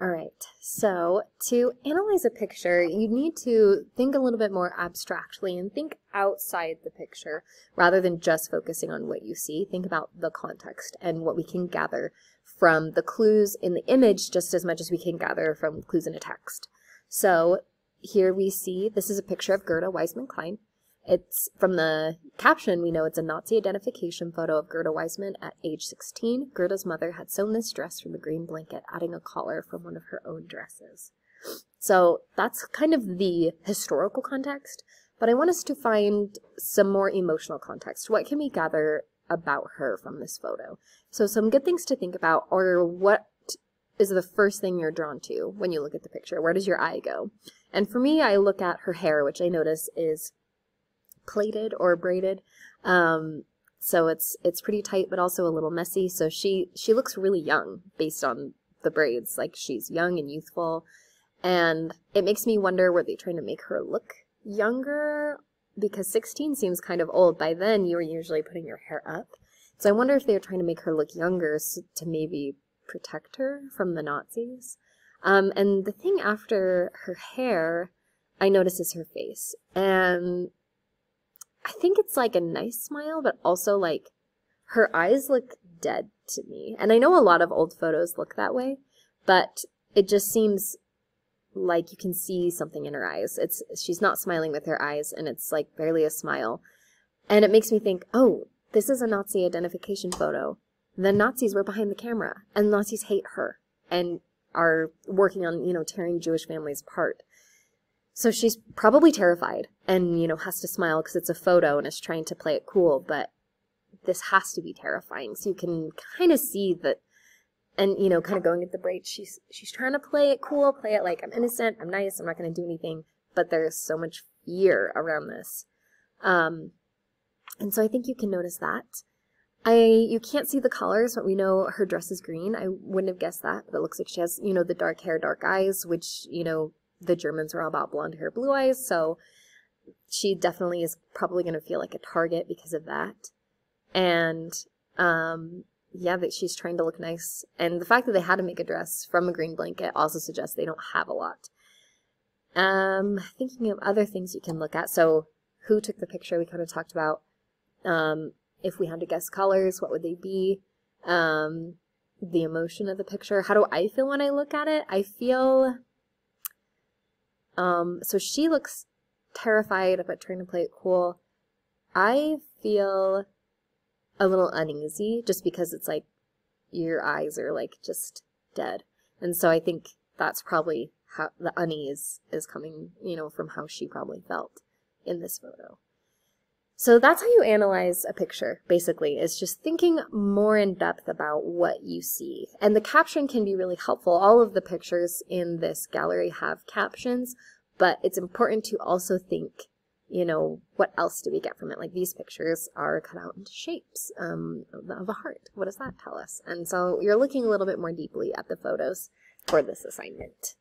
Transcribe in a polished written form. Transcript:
All right, so to analyze a picture, you need to think a little bit more abstractly and think outside the picture rather than just focusing on what you see. Think about the context and what we can gather from the clues in the image just as much as we can gather from clues in a text. So here we see, this is a picture of Gerda Weissmann Klein. It's from the caption, we know it's a Nazi identification photo of Gerda Weissmann at age 16. Gerda's mother had sewn this dress from a green blanket, adding a collar from one of her own dresses. So that's kind of the historical context, but I want us to find some more emotional context. What can we gather about her from this photo? So some good things to think about are what is the first thing you're drawn to when you look at the picture? Where does your eye go? And for me, I look at her hair, which I notice is plaited or braided, so it's pretty tight but also a little messy, so she looks really young based on the braids. Like, she's young and youthful, and it makes me wonder, were they trying to make her look younger? Because 16 seems kind of old. By then you were usually putting your hair up, so I wonder if they were trying to make her look younger to maybe protect her from the Nazis. And the thing after her hair I notice is her face, and I think it's like a nice smile, but also like her eyes look dead to me. And I know a lot of old photos look that way, but it just seems like you can see something in her eyes. She's not smiling with her eyes, and it's like barely a smile. And it makes me think, oh, this is a Nazi identification photo. The Nazis were behind the camera, and the Nazis hate her and are working on, tearing Jewish families apart. So she's probably terrified and, has to smile because it's a photo and is trying to play it cool, but this has to be terrifying. So you can kind of see that, and, kind of going at the braid, she's trying to play it cool, play it like, I'm innocent, I'm nice, I'm not going to do anything, but there's so much fear around this. And so I think you can notice that. You can't see the colors, but we know her dress is green. I wouldn't have guessed that, but it looks like she has, the dark hair, dark eyes, which, the Germans were all about blonde hair, blue eyes, so she definitely is probably going to feel like a target because of that. And, yeah, that she's trying to look nice. And the fact that they had to make a dress from a green blanket also suggests they don't have a lot. Thinking of other things you can look at. So, who took the picture? We kind of talked about. If we had to guess colors, what would they be? The emotion of the picture. How do I feel when I look at it? I feel... so she looks terrified but trying to play it cool. I feel a little uneasy just because it's like your eyes are like just dead. And so I think that's probably how the unease is coming, from how she probably felt in this photo. So that's how you analyze a picture, basically, is just thinking more in depth about what you see. And the caption can be really helpful. All of the pictures in this gallery have captions, but it's important to also think, what else do we get from it? Like, these pictures are cut out into shapes of a heart. What does that tell us? And so you're looking a little bit more deeply at the photos for this assignment.